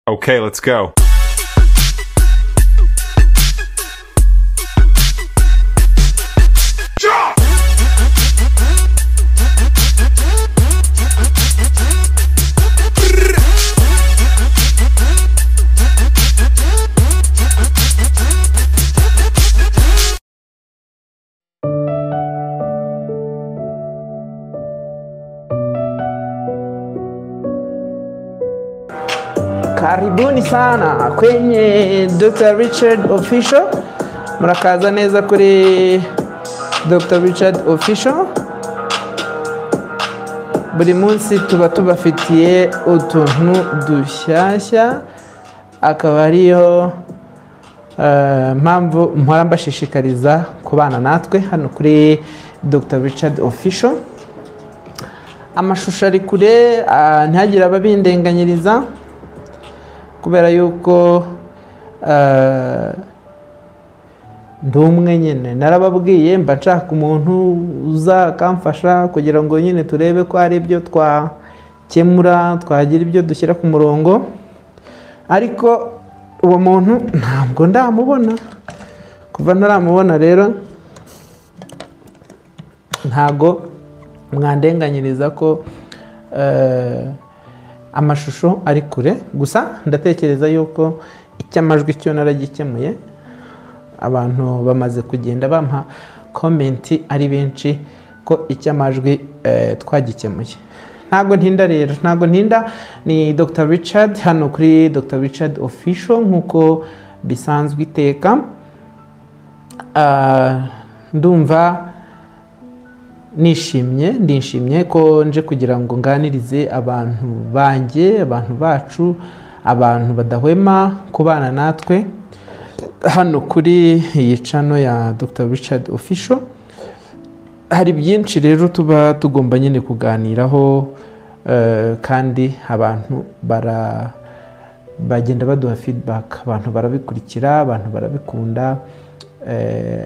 Okay, let's go. Karibuni sana kwenye Dr. Richard Official. Murakaza neza kuri Dr. Richard Official. Buri munsi tuba tubafitiye utuntu dushyashya, akaba ariyo mpamvu mpora mbashishikariza kubana natwe hano kuri Dr. Richard Official. Amashusho ari kure, ntihagire ababindenganyiriza kubera yuko ndi umwe nyine. Narababwiye mba nshaka umuntu uza akamfasha kugira ngo nyine turebe ko hari ibyo twakemura, twagira ibyo dushyira ku murongo, ariko uwo muntu ntabwo ndamubona. Kuva ntaramubona rero ntabwo mwandenganyiriza ko amashusho ari kure. Gusa ndatekereza yuko icy'amajwi cyo naragikemuye. Abantu bamaze kugenda bampa komenti ari benshi ko icy'amajwi twagikemuye. Ntabwo ntinda rero, ntabwo ntinda. Ni Dr. Richard hano kuri Dr. Richard Official nk'uko bisanzwe iteka. Ndumva ndishimye ko nje kugira ngo nganirize abantu banjye, abantu bacu, abantu badahwema kubana natwe hano kuri iyi channel ya Dr. Richard Official. Hari byinshi rero tuba tugomba nyine kuganiraho, kandi abantu bagenda baduha feedback, abantu barabikurikira, abantu barabikunda.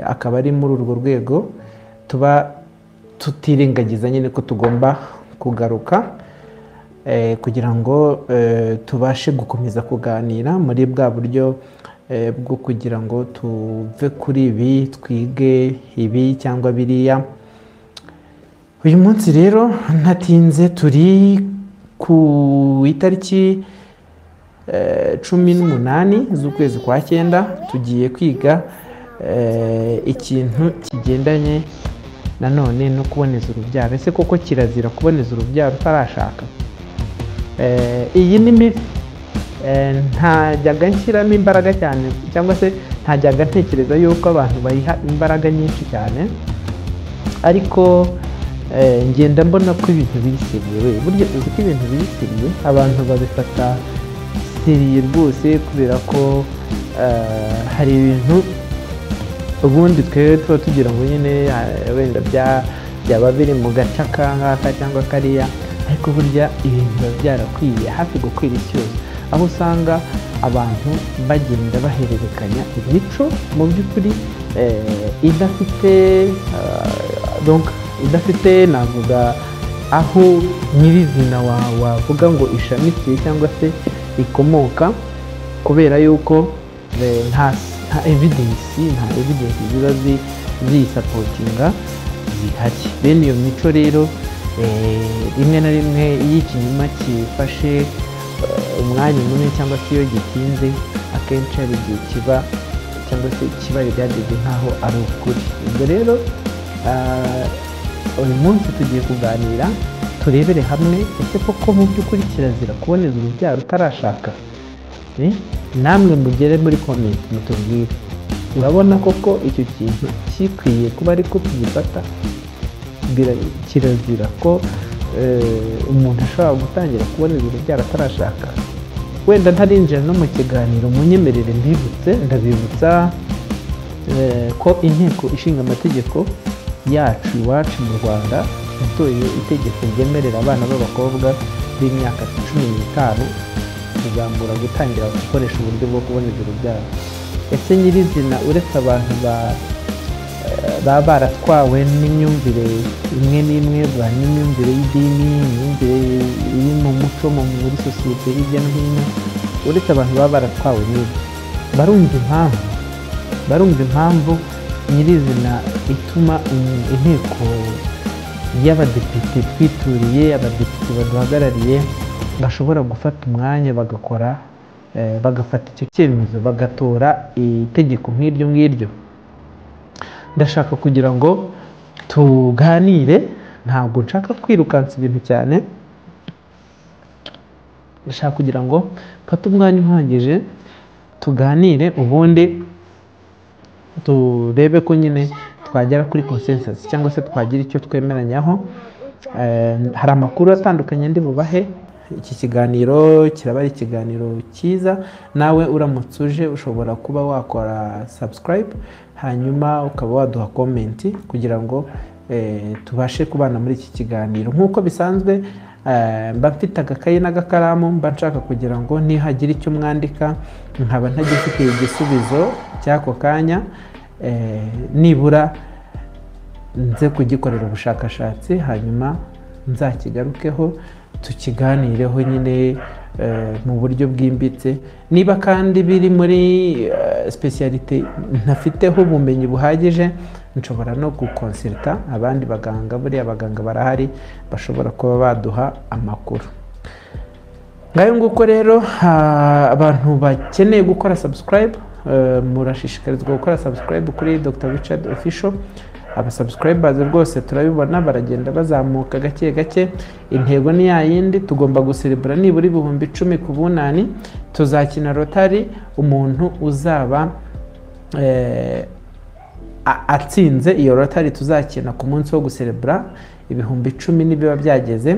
Akaba ari muri urwo rwego tuba tutirengagiza nyine ko tugomba kugaruka kugira ngo tubashe gukomeza kuganira muri bwa buryo bwo kugira ngo tuve kuri ibi twige ibi cyangwa biriya. Uyu munsi rero ntatinze, turi ku itariki 18 z'ukwezi kwa 9. Tugiye kwiga ikintu kigendanye nanone no kuboneza urubyaro. Ese koko kirazira kuboneza urubyaro utarashaka? Iyi ni mibi. Ntajyaga nshyiramo imbaraga cyane, cyangwa se ntajyaga ntekereza yuko abantu bayiha imbaraga nyinshi cyane, ariko ngenda mbona ko ibintu biri seriye. Burya uzi ko ibintu biri seriye, abantu babifata seriye rwose, kubera ko hari ibintu ubundi twe tuba tugira ngo nyine wenda byaba biri mu gace nk'aka cyangwa kariya, ariko burya ibintu biba byarakwiye hafi gukwira isi yose, aho usanga abantu bagenda bahererekanya imico mu by'ukuri idafite navuga aho nyirizina wavuga ngo ishamikiye cyangwa se ikomoka, kubera yuko nta evidence ziba ziyisapotinga zihari. Bene iyo mico rero rimwe na rimwe iyo ikinyoma kifashe umwanya munini cyangwa se iyo gitinze, akenshi hari igihe kiba cyangwa se kiba ryageze nkaho ari ukuri. Ubwo rero uyu munsi tugiye kuganira, turebere hamwe ese koko mu by'ukuri kirazira kuboneza urubyaro utarashaka? Namwe mugere muri comment mutubwire, urabona koko icyo kintu kikwiye kuba ariko tugifata? Kirazira ko umuntu ashobora gutangira kuboneza urubyaro atarashaka? Wenda ntarinjira no mu kiganiro, munyemerere ndabibutsa ko inteko ishinga amategeko yacu iwacu mu Rwanda yatoye itegeko ryemerera abana b'abakobwa b'imyaka 15 kuzamura gutangira gukoresha uburyo bwo kuboneza urubyaro. Ese nyirizina uretse abantu baba baratwawe n'imyumvire imwe n'imwe, n'imyumvire y'idini, imyumvire iri mu muco muri sosiyete hirya no hino, uretse abantu baba baratwawe n'ibyo, barumva impamvu nyirizina ituma inteko y'abadepite twituriye, abadepite baduhagarariye bashobora gufata umwanya bagafata icyo cyemezo, bagatora itegeko nk'iryo ngiryo. Ndashaka kugira ngo tuganire, ntabwo nshaka kwirukansa ibintu cyane, ndashaka kugira ngo mfate umwanya uhagije tuganire, ubundi turebe ko nyine twagera kuri consensus cyangwa se twagira icyo twemeranyaho. Hari amakuru atandukanye ndi bubahe. Iki kiganiro kiraba ari ikiganiro cyiza, nawe uramutse uje ushobora kuba wakora subscribe, hanyuma ukaba waduha comment kugira ngo tubashe kubana muri iki kiganiro. Nk'uko bisanzwe mba mfite agakayi n'agakaramu, mba nshaka kugira ngo nihagira icyo mwandika nkaba ntagifitiye igisubizo cy'ako kanya, nibura nze kugikorera ubushakashatsi hanyuma nzakigarukeho tukiganireho nyine mu buryo bwimbitse. Niba kandi biri muri specialite ntafiteho ubumenyi buhagije, nshobora no gukonsulta abandi baganga, buriya abaganga barahari bashobora kuba baduha amakuru. Ngayo nguko rero, abantu bakeneye gukora subscribe, murashishikarizwa gukora subscribe kuri Dr. Richard Official. Abasubscribers rwose turabibona baragenda bazamuka gake gake. Intego ni ya yindi, tugomba guserebura nibura 10,000 ku bunani. Tuzakina Rotary, umuntu uzaba atsinze iyo Rotary tuzakina ku munsi wo guserebura 10,000 nibiba byageze,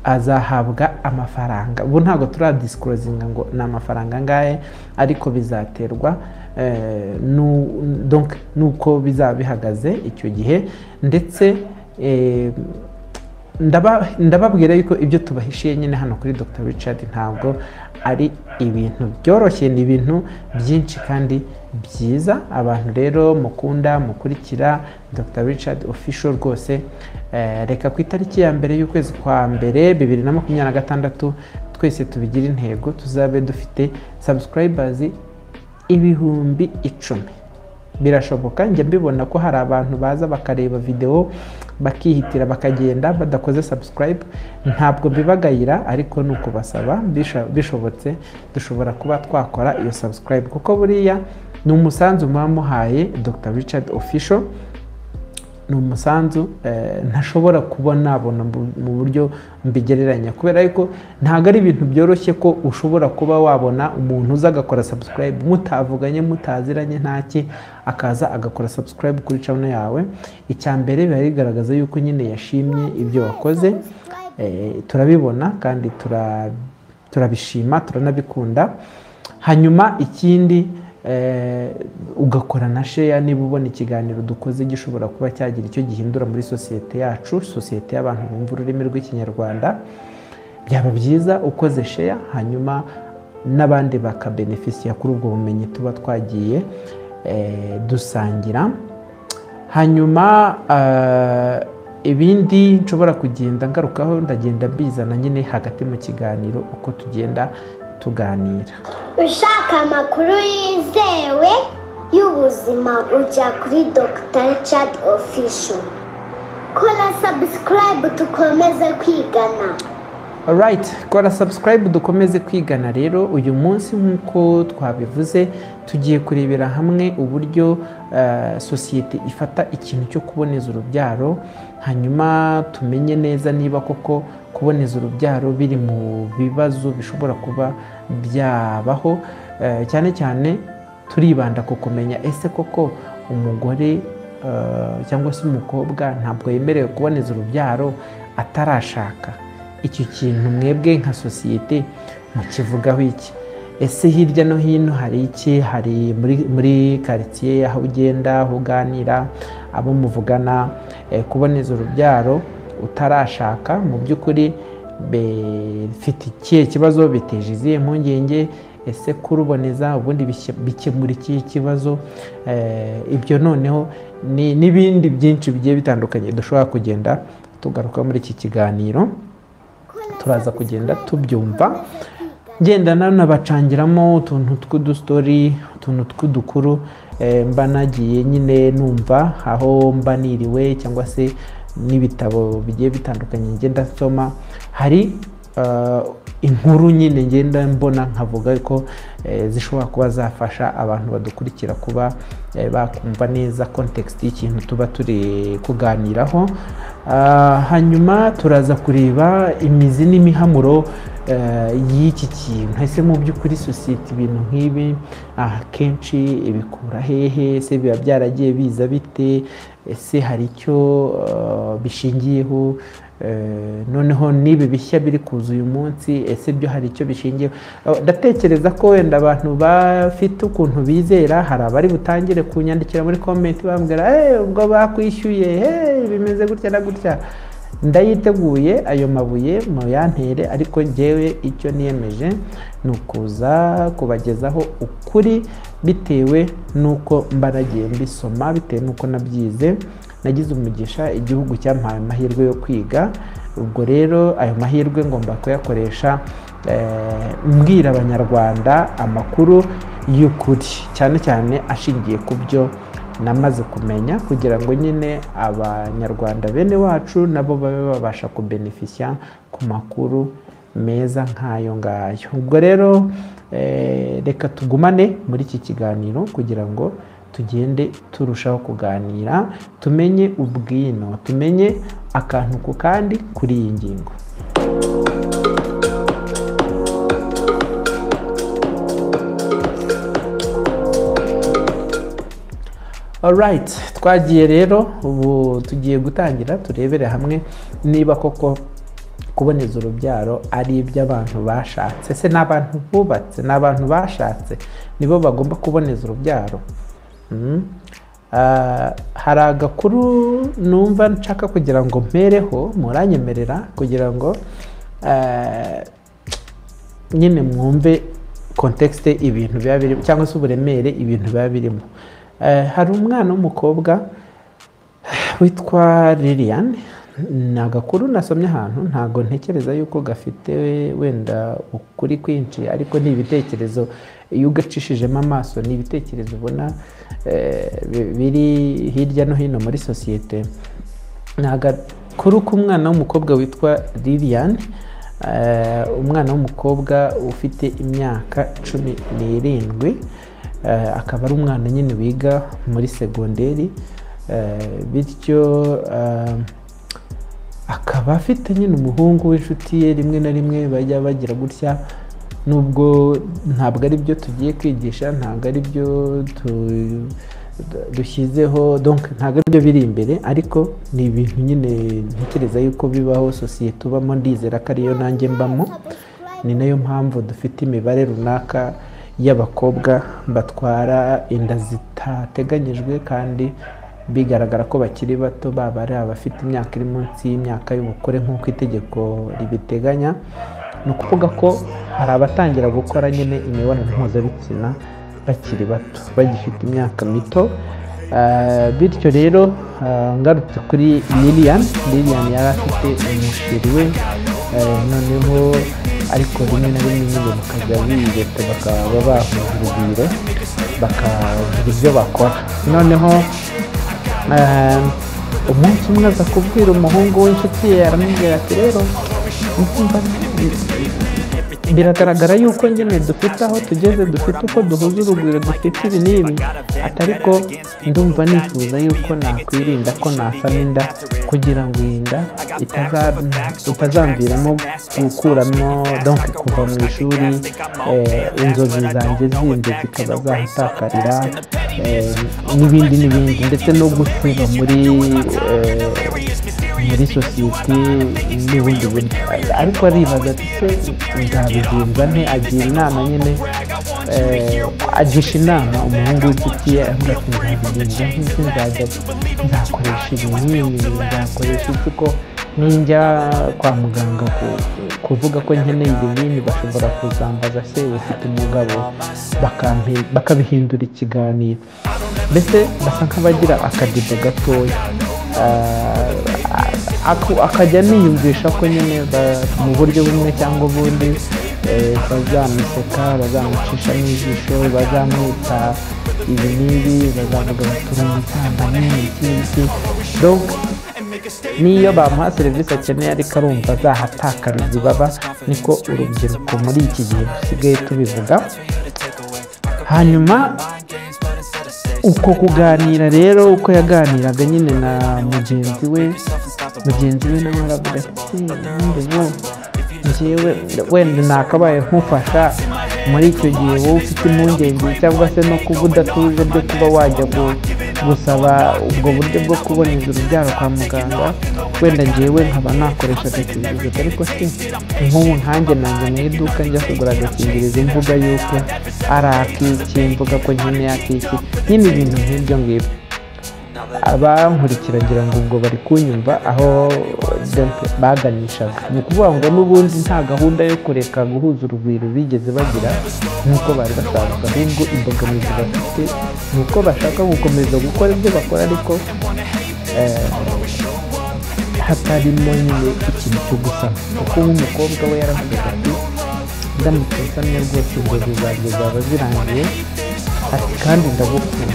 azahabwa amafaranga. Ubu ntabwo turadisclosinga ngo ni amafaranga ngahe, ariko bizaterwa donc nuko bizaba bihagaze icyo gihe. Ndetse ndababwira yuko ibyo tubahishiye nyine hano kuri Dr. Richard ntabwo ari ibintu byoroshye, ni ibintu byinshi kandi byiza. Abantu rero mukunda mukurikira Dr. Richard Official rwose, reka ku itariki ya mbere y'ukwezi kwa mbere 2026 twese tubigira intego tuzabe dufite subscribers 10,000. Birashoboka, njye mbibona ko hari abantu baza bakareba video bakihitira bakagenda badakoze subscribe. Ntabwo bibagayira, ariko nuko basaba bishobotse dushobora kuba twakora iyo subscribe, kuko buriya ni umusanzu muhaye Dr. Richard Official. Ni umusanzu ntashobora kubona mu buryo mbigereranya, kubera yuko ntago ari ibintu byoroshye ko ushobora kuba wabona umuntu uza agakora subscribe mutavuganye mutaziranye ntaki, akaza agakora subscribe kuri channel yawe. Icyambere biba bigaragaza yuko nyine yashimye ibyo wakoze, turabibona kandi turabishima, turanabikunda. Hanyuma ikindi, ugakora na share niba ubona ikiganiro dukoze gishobora kuba cyagira icyo gihindura muri societe yacu, societe y'abantu bumva ururimi rw'ikinyarwanda. Byaba byiza ukoze share, hanyuma n'abandi bakabenefisiya kuri ubwo bumenyi tuba twagiye dusangira. Hanyuma ibindi nshobora kugenda ngarukaho, ndagenda bizana nyine hagati mu kiganiro uko tugenda tuganira. Ushaka amakuru yizewe y'ubuzima ujya kuri Dr. Richard Official. Kora subscribe dukomeze kwigana. Alright, kora subscribe dukomeze kwigana. Rero uyu munsi nk'uko twabivuze tugiye kurebera hamwe uburyo societe ifata ikintu cyo kuboneza urubyaro, hanyuma tumenye neza niba koko kuboneza urubyaro biri mu bibazo bishobora kuba byabaho. Cyane cyane turibanda ku kumenya ese koko umugore cyangwa se umukobwa ntabwo yemerewe kuboneza urubyaro atarashaka. Icyo kintu mwebwe nka societe mukivugaho iki? Ese hirya no hino hari iki? Hari muri quartier aho ugenda aho uganira abo muvugana, kuboneza urubyaro utarashaka mu by'ukuri bifite ikihe kibazo, biteje izihe mpungenge? Ese kuruboneza ubundi bikemura ikihe kibazo? Ibyo noneho n'ibindi byinshi bigiye bitandukanye dushobora kugenda tugaruka muri iki kiganiro, turaza kugenda tubyumva. ngenda nanabacangiramo utuntu tw'udustori, utuntu tw'udukuru mba nagiye nyine numva aho mba niriwe, cyangwa se n'ibitabo bigiye bitandukanye ngenda nsoma. Hari inkuru nyine ngenda mbona nkavuga ko zishobora kuba zafasha abantu badukurikira kuba bakumva neza context y'ikintu tuba turi kuganiraho. Hanyuma turaza kureba imizi n'imihamuro y'iki kintu. Ese mu by'ukuri sosiyete ibintu nk'ibi akenshi ibikura hehe? Ese biba byaragiye biza bite? Ese hari icyo bishingiyeho? Noneho nibi bishya biri kuza uyu munsi, ese byo hari icyo bishingiyeho? Ndatekereza ko wenda abantu bafite ukuntu bizera, hari abari butangire kunyandikira muri comment bambwira ubwo bakwishyuye bimeze gutya na gutya. Ndayiteguye ayo mabuye mu yantere, ariko njyewe icyo niyemeje ni ukuza kubagezaho ukuri bitewe n'uko mbaragiye mbisoma, bitewe n'uko nabyize. Nagize umugisha, igihugu cyampaye amahirwe yo kwiga, ubwo rero ayo mahirwe ngomba kuyakoresha mbwira abanyarwanda amakuru y'ukuri, cyane cyane ashingiye ku byo namaze kumenya, kugira ngo nyine abanyarwanda bene wacu nabo babe babasha kubenefisya ku makuru meza nk'ayo ngayo. Ubwo rero reka tugumane muri iki kiganiro kugira ngo tugende turushaho kuganira, tumenye ubwino, tumenye akantu ku kandi kuri iyi ngingo. Alright, twagiye rero, ubu tugiye gutangira turebere hamwe niba koko kuboneza urubyaro ari iby'abantu bashatse. Se n'abantu bubatse, n'abantu bashatse nibo bagomba kuboneza urubyaro. Hari agakuru numva nshaka kugira ngo mpereho, muranyemerera kugira ngo nyine mwumve context ibintu biba birimo, cyangwa se uburemere ibintu biba birimo. Hari umwana w'umukobwa witwa Lilian. Ni agakuru nasomye ahantu, ntago ntekereza yuko gafite wenda ukuri kwinshi, ariko ni ibitekerezo iyo ugacishijemo amaso, ni ibitekerezo ubona biri hirya no hino muri sosiyete. Ni agakuru k'umwana w'umukobwa witwa Lilian, umwana w'umukobwa ufite imyaka 17, akaba ari umwana nyine wiga muri segonderi, bityo akaba afite nyine umuhungu w'inshuti ye, rimwe na rimwe bajya bagira gutya, nubwo ntabwo ari byo tugiye kwigisha, ntabwo ari byo dushyizeho, donc ntabwo ari byo biri imbere, ariko ni ibintu nyine ntekereza yuko bibaho sosiyete ubamo, ndizera ko ariyo nanjye mbamo. Ni nayo mpamvu dufite imibare runaka y'abakobwa batwara inda zitateganyijwe, kandi bigaragara ko bakiri bato, baba ari abafite imyaka iri munsi y'imyaka y'ubukure nk'uko itegeko ribiteganya. Ni ukuvuga ko hari abatangira gukora nyine imibonano mpuzabitsina bakiri bato, bagifite imyaka mito. Bityo rero ngarutse kuri Lilian yari afite umusheri we, noneho ariko rimwe na rimwe nyine bakajya biyita, bakaba bahuza urugwiro, bakagira ibyo bakora. Noneho umunsi umwe aza kubwira umuhungu w'inshuti ye, aramubwira ati rero biragaragara yuko nyine dufite aho tugeze, dufite uko duhuza urugwiro, dufite ibi n'ibi, ariko ndumva nifuza yuko nakwirinda ko nasama inda, kugira ngo iyi nda itazamviramo gukuramo, donc kuva mu ishuri, inzozi zanjye zindi zikaba zahatakarira, n'ibindi ndetse no guseba muri sosiyete n'ubundi buryo. Ariko aribaza ati se nzabigenza nte? Agira inama nyine, agisha inama umuhungu w'inshuti ye, avuga ati nzabigenza nzakoresha ibinini, nzakoresha iki, ko ninjya kwa muganga kuvuga ko nkeneye ibinini bashobora kuzambaza se ufite umugabo, bakabihindura ikiganiro. Mbese basa nk'abagira akadido gatoya, akajya niyumvisha ko nyine mu buryo bumwe cyangwa ubundi bazamuseka, bazamucisha n'ijisho, bazamwita ibi n'ibi, bazavuga bati uri umusambanyi iki. Donc niyo bamuha serivisi akeneye ariko arumva azahatakariza ibaba, niko urubyiruko muri iki gihe dusigaye tubivuga. Hanyuma uko kuganira rero, uko yaganiraga nyine na mugenzi we nawe aravuga ati ubu njyewe wenda nakabaye nkufasha muri icyo gihe wowe ufite impungenge cyangwa se no kuba udatuje byo kuba wajya gusaba ubwo buryo bwo kuboneza urubyaro kwa muganga, wenda njyewe nkaba nakoresha agakingirizo. Ariko se nk'ubu nkanjye nanjye mu iduka njya kugura agakingirizo mvuga yuko ari akiki, mvuga ko nkeneye akiki, nyine ibintu nk'ibyo ngibyo. Abankurikira ngira ngo ubwo bari kunyumva aho baganishaga. Ni ukuvuga ngo n'ubundi nta gahunda yo kureka guhuza urugwiro bigeze bagira nk'uko bari basanzwe, ahubwo imbogamizi bafite ni uko bashaka gukomeza gukora ibyo bakora ariko hatarimo nyine ikintu cyo gusama. Kuko nk'umukobwa we yaravuga ati ndamutse nsamye rwose inzozi zanjye zaba zirangiye, ati kandi ndagukunda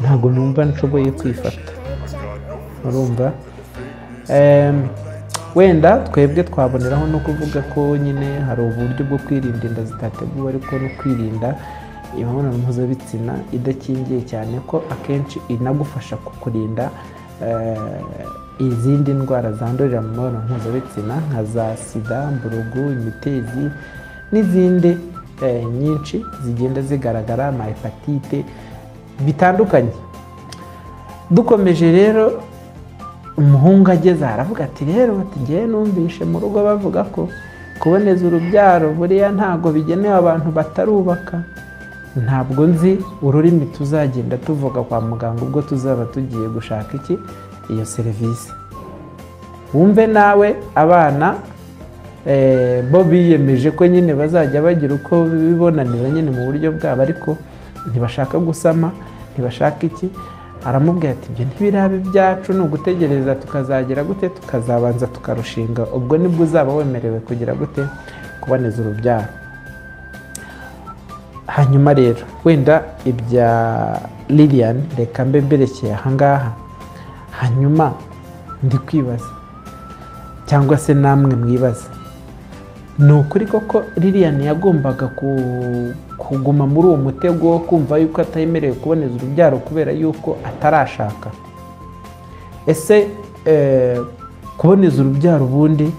ntabwo numva nshoboye kwifata. Urumva wenda twebwe twaboneraho no kuvuga ko nyine hari uburyo bwo kwirinda inda zitateguwe ariko no kwirinda imibonano mpuzabitsina idakingiye cyane, ko akenshi inagufasha kukurinda izindi ndwara zandurira mu mibonano mpuzabitsina nka za sida, mburugu, imitezi n'izindi nyinshi zigenda zigaragara, ama hepatite bitandukanye. Dukomeje rero, umuhungu ageze aravuga ati rero ati ngewe numvishe mu rugo bavuga ko kuboneza urubyaro buriya ntago bigenewe abantu batarubaka. Ntabwo nzi ururimi tuzagenda tuvuga kwa muganga ubwo tuzaba tugiye gushaka iyo serivisi. Wumve nawe abana bo biyemeje ko nyine bazajya bagira uko bibonanira nyine mu buryo bwabo, ariko ntibashaka gusama, ntibashaka aramubwira ati ibyo ntibirabe byacu, ni ugutegereza tukazagera gute, tukazabanza tukarushinga, ubwo nibwo uzaba wemerewe kugira gute, kuboneza urubyaro. Hanyuma rero wenda ibya Lilian reka mbe mberekeye ahangaha. Hanyuma ndi kwibaza cyangwa se namwe mwibaza, ni ukuri koko Lilian yagombaga kuguma muri uwo mutego wo kumva yuko atayemerewe kuboneza urubyaro kubera yuko atarashaka? Ese kuboneza urubyaro ubundi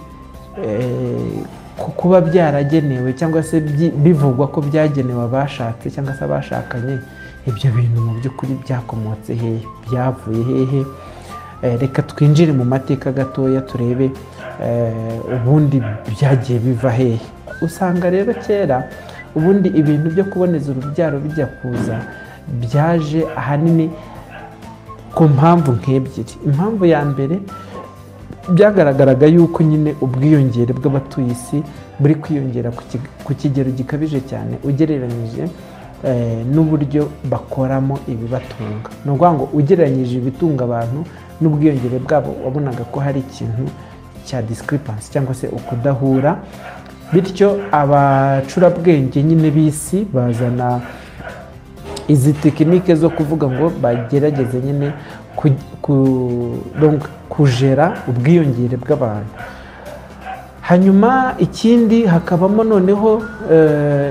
kuba byaragenewe cyangwa se bivugwa ko byagenewe abashatse cyangwa se abashakanye, ibyo bintu mu by'ukuri byakomotse hehe, byavuye hehe? Reka twinjire mu mateka gatoya turebe ubundi byagiye biva hehe. Usanga rero kera ubundi ibintu byo kuboneza urubyaro bijya kuza byaje ahanini ku mpamvu nk'ebyiri. Impamvu ya mbere, byagaragaraga yuko nyine ubwiyongere bw'abatuye isi buri kwiyongera ku kigero gikabije cyane ugereranyije n'uburyo bakoramo ibibatunga. Ni ukuvuga ngo ugereranyije ibitunga abantu n'ubwiyongere bwabo, wabonaga ko hari ikintu cya discrepancy cyangwa se ukudahura. Bityo abacurabwenge nyine b'isi bazana izi tekinike zo kuvuga ngo bagerageze nyine kujera ubwiyongere bw'abantu. Hanyuma ikindi hakabamo noneho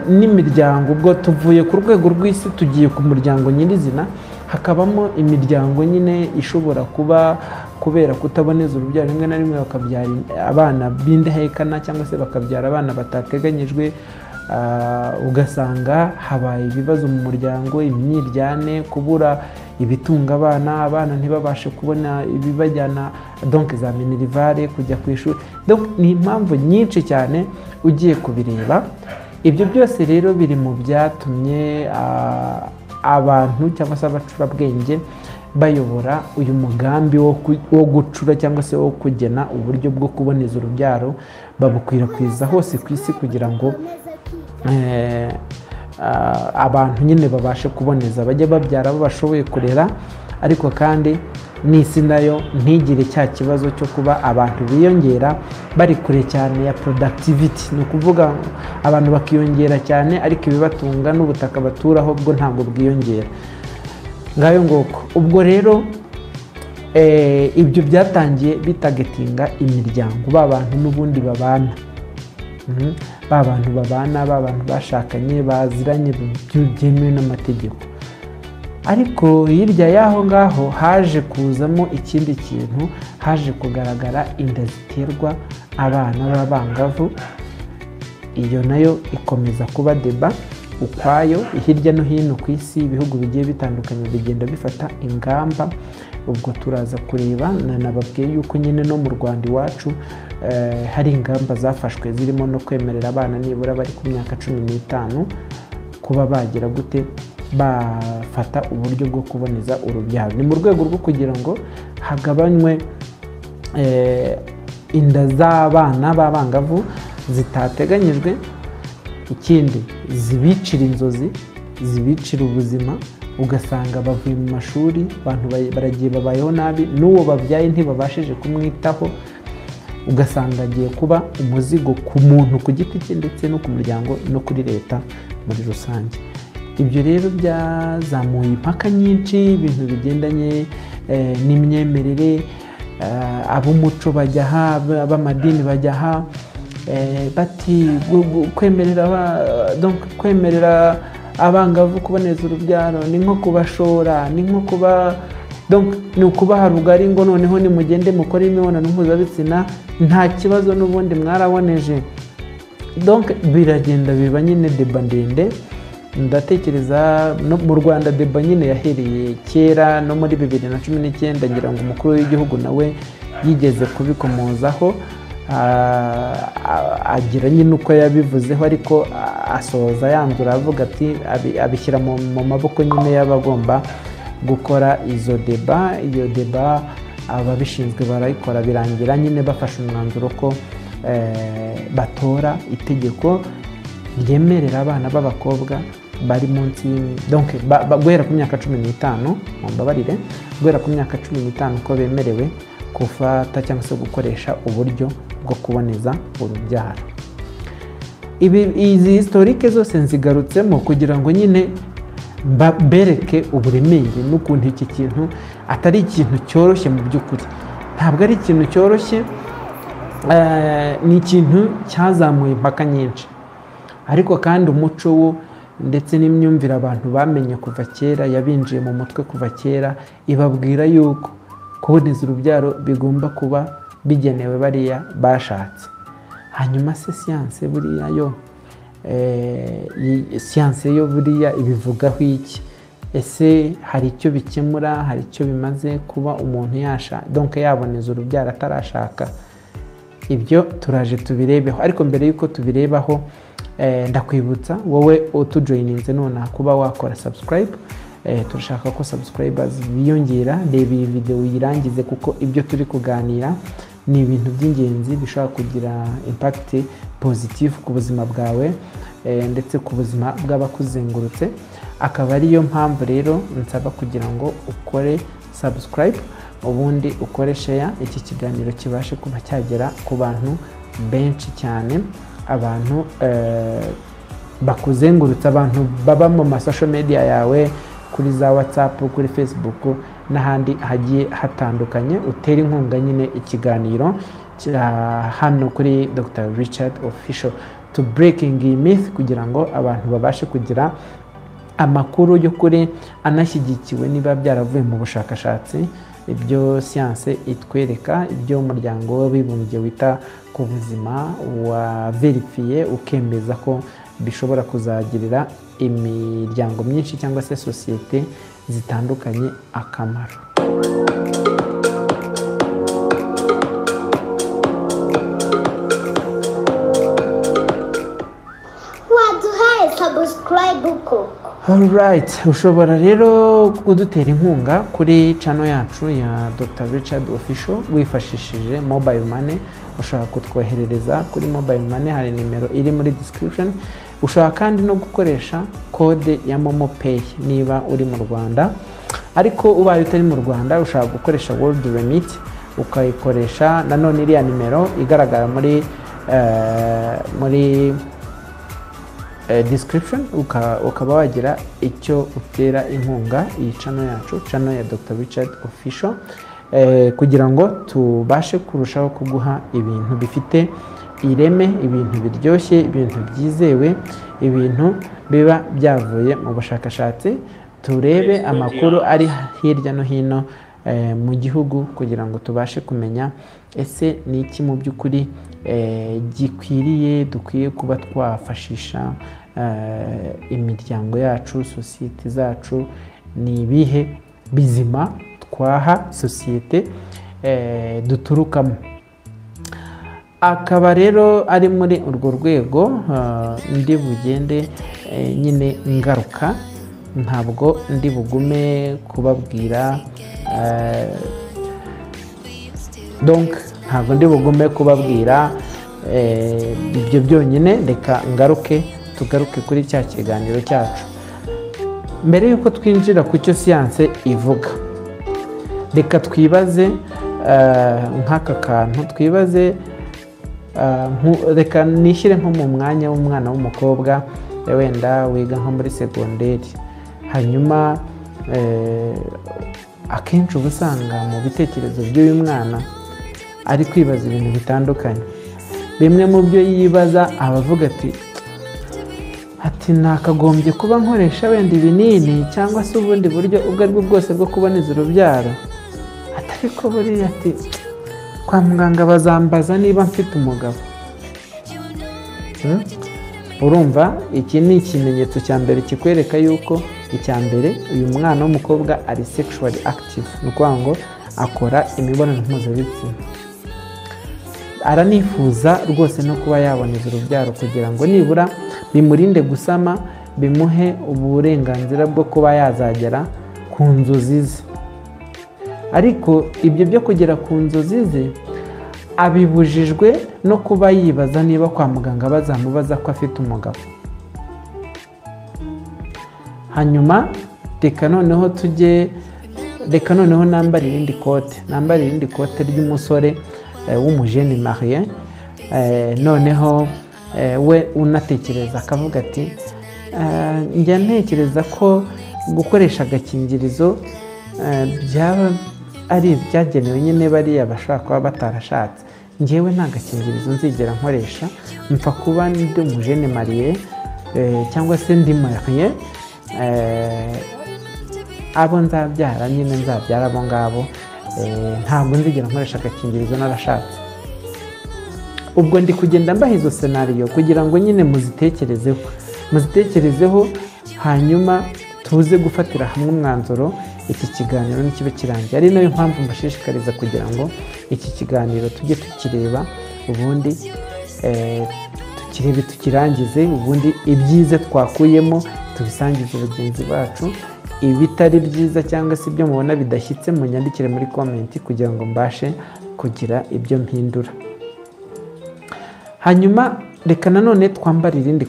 n'imiryango. Ubwo tuvuye ku rwego rw'isi tugiye ku muryango nyirizina, hakabamo imiryango nyine ishobora kuba kubera kutaboneza urubyaro rimwe na rimwe bakabyara abana b'indahekana cyangwa se bakabyara abana batateganyijwe. Ugasanga habaye ibibazo mu muryango, imyiryane, kubura ibitunga abana ntibabashe kubona ibibajyana, donc za minerivare, kujya ku ishuri. Donc ni impamvu nyinshi cyane ugiye kubireba. Ibyo byose rero biri mu byatumye abantu cyangwa se abacurabwenge bayobora uyu mugambi wo gucura cyangwa se wo kugena uburyo bwo kuboneza urubyaro, babukwirakwiza hose ku isi kugira ngo abantu nyine babashe kuboneza, bajye babyara abo bashoboye kurera, ariko kandi n'isi nayo ntigire cya kibazo cyo kuba abantu biyongera bari kure cyane ya productivity. Ni ukuvuga abantu bakiyongera cyane ariko ibibatunga n'ubutaka baturaho bwo ntabwo bwiyongera. Ngayo ngoko ubwo rero ibyo byatangiye bitagetinga imiryango, bantu n'ubundi babana, bantu babana, bantu bashakanye baziranye byemewe n'amategeko. Ariko hirya y'aho ngaho haje kuzamo ikindi kintu, haje kugaragara inda ziterwa abana b'abangavu. Iyo nayo ikomeza kuba deba ukwayo hirya no hino ku isi. Ibihugu bigiye bitandukanye bigenda bifata ingamba, ubwo turaza kureba. Nababwiye yuko nyine no mu Rwanda iwacu hari ingamba zafashwe zirimo no kwemerera abana nibura bari ku myaka 15 kuba bagira gute bafata uburyo bwo kuboneza urubyaro. Ni mu rwego rwo kugira ngo hagabanywe inda z'abana b'abangavu zitateganyijwe, ikindi zibicira inzozi, zibicira ubuzima, ugasanga bavuye mu mashuri, abantu baragiye babayeho nabi, n'uwo babyaye ntibabashije kumwitaho, ugasanga agiye kuba umuzigo ku muntu ku giti cye ndetse no ku muryango no kuri leta muri rusange. Ibyo rero byazamuye impaka nyinshi, ibintu bigendanye n'imyemerere, ab'umuco bajya aha, ab'amadini bajya aha, bati kwemerera abangavu kuboneza urubyaro ni nko kubashora, ni nko kuba ni ukubaha rugari ngo noneho nimugende mukore imibonano mpuzabitsina nta kibazo n'ubundi mwaraboneje. Biragenda biba nyine deba ndende. Ndatekereza no mu Rwanda deba nyine yahereye kera no muri 2019 ngira ngo umukuru w'igihugu nawe yigeze kubikomozaho, agira nyine uko yabivuzeho, ariko asoza yanzura avuga ati abishyira mu maboko nyine y'abagomba gukora izo deba. Iyo deba ababishinzwe barayikora, birangira nyine bafashe umwanzuro ko batora itegeko ryemerera abana b'abakobwa bari munsi guhera ku myaka 15, mumbabarire, guhera ku myaka 15 ko bemerewe gufata cyangwa se gukoresha uburyo bwo kuboneza urubyaro. Izi historike zose nzigarutsemo kugira ngo nyine bereke uburemere n'ukuntu iki kintu atari ikintu cyoroshye. Mu by'ukuri ntabwo ari ikintu cyoroshye, ni ikintu cyazamuye impaka nyinshi, ariko kandi umuco wo ndetse n'imyumvire abantu bamenye kuva kera yabinjiye mu mutwe kuva kera, ibabwira yuko kuboneza urubyaro bigomba kuba bigenewe bariya bashatse. Hanyuma se siyanse buriya yo siyanse yo buriya ibivugaho iki? Ese hari icyo bikemura, hari icyo bimaze kuba umuntu yaboneza urubyaro atarashaka? Ibyo turaje tubirebeho, ariko mbere yuko tubirebaho ndakwibutsa wowe utujoyininze nonaha kuba wakora subscribe. Turashaka ko subscribers biyongera. Reba iyi video uyirangize, kuko ibyo turi kuganira ni ibintu by'ingenzi bishobora kugira impact positive ku buzima bwawe ndetse ku buzima bw'abakuzengurutse. Akaba ariyo mpamvu rero nsaba kugira ngo ukore subscribe, ubundi ukore share, iki kiganiro kibashe kuba cyagera ku bantu benshi cyane, abantu bakuzengurutse, abantu baba mu social media yawe, kuri za WhatsApp, kuri Facebook n'ahandi hagiye hatandukanye. Utera inkunga nyine ikiganiro hano kuri Dr. Richard Official to breaking myth, kugira ngo abantu babashe kugira amakuru y'ukuri anashyigikiwe niba byaravuye mu bushakashatsi, ibyo siyanse itwereka, ibyo umuryango w'abibumbye wita ku buzima wa verifiye ukemeza ko bishobora kuzagirira imiryango myinshi cyangwa se sosiyete zitandukanye akamaro. Waduhaye subscribe uko. Alright, ushobora rero kudutera inkunga kuri channel yacu ya Dr. Richard Official wifashishije mobile money. Ushobora kutwoherereza kuri mobile money, hari nimero iri muri description. Ushobora kandi no gukoresha kode ya Momo Pay niba uri mu Rwanda. ariko ubaye utari mu Rwanda ushobora gukoresha World Remit, ukayikoresha nanone iriya nimero igaragara muri description, ukaba wagira icyo utera inkunga iyi channel yacu, channel ya Dr. Richard Official, kugira ngo tubashe kurushaho kuguha ibintu bifite ireme, ibintu biryoshye, ibintu byizewe, ibintu biba byavuye mu bushakashatsi, turebe amakuru ari hirya no hino mu gihugu kugira ngo tubashe kumenya ese ni iki mu by'ukuri dukwiye kuba twafashisha imiryango yacu, sosiyete zacu, ni ibihe bizima twaha sosiyete duturukamo. Akaba rero ari muri urwo rwego ndi bugende nyine ngaruka, ntabwo ndi bugume kubabwira ntabwo ndi bugume kubabwira ibyo byonyine, reka tugaruke kuri cya kiganiro cyacu. Mbere y'uko twinjira ku cyo siyanse ivuga, reka twibaze nk'aka kantu, twibaze reka nishyire nko mu mwanya w'umwana w'umukobwa wenda wiga nko muri segonderi, hanyuma akenshi uba usanga mu bitekerezo by'uyu mwana ari kwibaza ibintu bitandukanye. Bimwe mu byo yibaza abavuga ati nakagombye kuba nkoresha wenda ibinini cyangwa se ubundi buryo ubwo ari bwo bwose bwo kuboneza urubyaro, ariko buriya kwa muganga bazambaza niba mfite umugabo. Urumva iki ni ikimenyetso cya mbere kikwereka yuko icya mbere uyu mwana w'umukobwa ari sexually active, ni ukuvuga ngo akora imibonano mpuzabitsina, aranifuza rwose no kuba yaboneza urubyaro kugira ngo nibura bimurinde gusama, bimuhe uburenganzira bwo kuba yazagera ku nzozi ze. Ariko ibyo byo kugera ku nzozi ze abibujijwe no kuba yibaza niba kwa muganga bazamubaza ko afite umugabo. Hanyuma reka noneho nambara irindi kote ry'umusore w'umujene marié, noneho we unatekereza akavuga ati njya ntekereza ko gukoresha agakingirizo byaba ari ibyagenewe nyine bariya bashobora kuba batarashatse. Njyewe nta gakingirizo nzigera nkoresha, mpfa kuba ndi umujene marié cyangwa se ndi marié, abo nzabyara nyine nzabyara abo ngabo, ntabwo nzigera nkoresha agakingirizo narashatse. Ubwo ndi kugenda mbaha izo senariyo kugira ngo nyine muzitekerezeho, hanyuma tuze gufatira hamwe umwanzuro, iki kiganiro nikibe kirangiye. Ari nayo mpamvu mbashishikariza kugira ngo iki kiganiro tujye tukireba, ubundi tukirangize, ubundi ibyiza twakuyemo tubisangize bagenzi bacu, ibitari byiza cyangwa se ibyo mubona bidashyitse munyandikire muri komenti kugira ngo mbashe kugira ibyo mpindura. Hanyuma reka nanone twambare irindi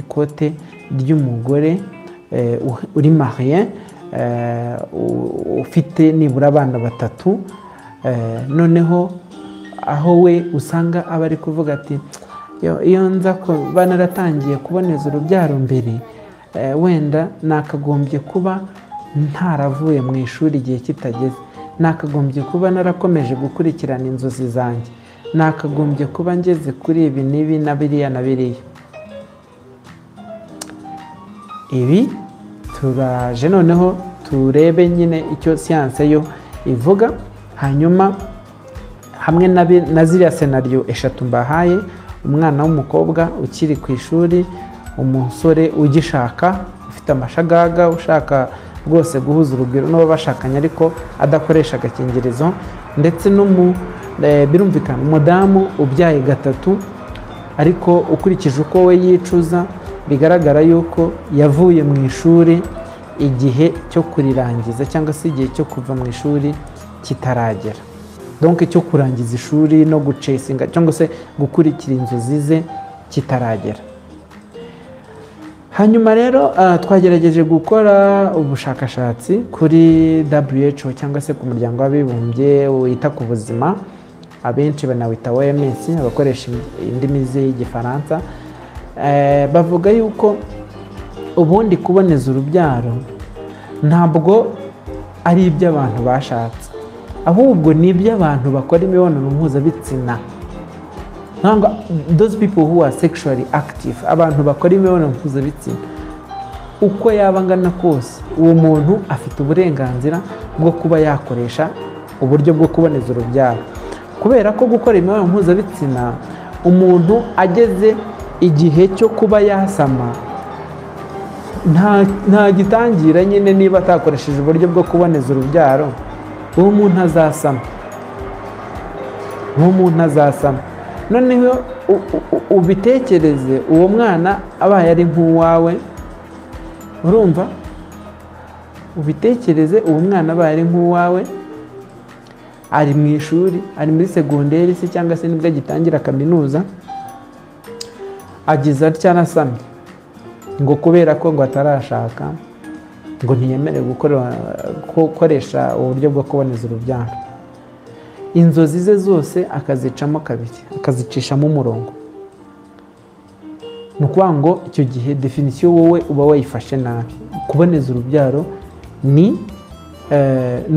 kote ry'umugore uri marié, ufite nibura abana 3, noneho aho we usanga aba ari kuvuga ati iyo nza kuba naratangiye kuboneza urubyaro mbere, wenda nakagombye kuba ntaravuye mu ishuri igihe kitageze, nakagombye kuba narakomeje gukurikirana inzozi zanjye, nakagombye kuba ngeze kuri ibi n'ibi na biriya na biriya. Ibi turaje noneho turebe nyine icyo siyanse yo ivuga, hanyuma hamwe na ziriya senariyo 3 mbahaye: umwana w'umukobwa ukiri ku ishuri, umusore ugishaka ufite amashagaga, ushaka rwose guhuza urugwiro n'uwo bashakanye ariko adakoresha agakingirizo, ndetse birumvikana umudamu ubyaye 3 ariko ukurikije uko we yicuza bigaragara yuko yavuye mu ishuri igihe cyo kurirangiza cyangwa se igihe cyo kuva mu ishuri kitaragera, donc cyo kurangiza ishuri no gucesinga cyangwa se gukurikira inzozi ze kitaragera. hanyuma rero twagerageje gukora ubushakashatsi kuri WHO cyangwa se ku muryango w'abibumbye wita ku buzima, abenshi banawita OMS, abakoresha indimi z'igifaransa. Bavuga yuko ubundi kuboneza urubyaro ntabwo ari iby'abantu bashatse, ahubwo ni iby'abantu bakora imibonano mpuzabitsina. Ntabwo those people who are sexually active, abantu bakora imibonano mpuzabitsina, uko yaba angana kose uwo muntu afite uburenganzira bwo kuba yakoresha uburyo bwo kuboneza urubyaro. Kubera ko gukora imibonano mpuzabitsina umuntu ageze igihe cyo kuba yasama, nta gitangira nyine niba atakoresheje uburyo bwo kuboneza urubyaro, uwo muntu azasama. Noneho ubitekereze, uwo mwana abaye ari nk'uwawe, urumva, ubitekereze uwo mwana abaye ari nk'uwawe, ari mu ishuri, ari muri segonderi se cyangwa se nibwo agitangira kaminuza, agize atya arasamye, ngo kubera ko ngo atarashaka, ngo ntiyemerewe gukoresha uburyo bwo kuboneza urubyaro. Inzozi ze zose akazicamo kabiri, akazicishamo umurongo. Ni ukuvuga ngo icyo gihe definisiyo wowe uba wayifashe nabi. Kuboneza urubyaro ni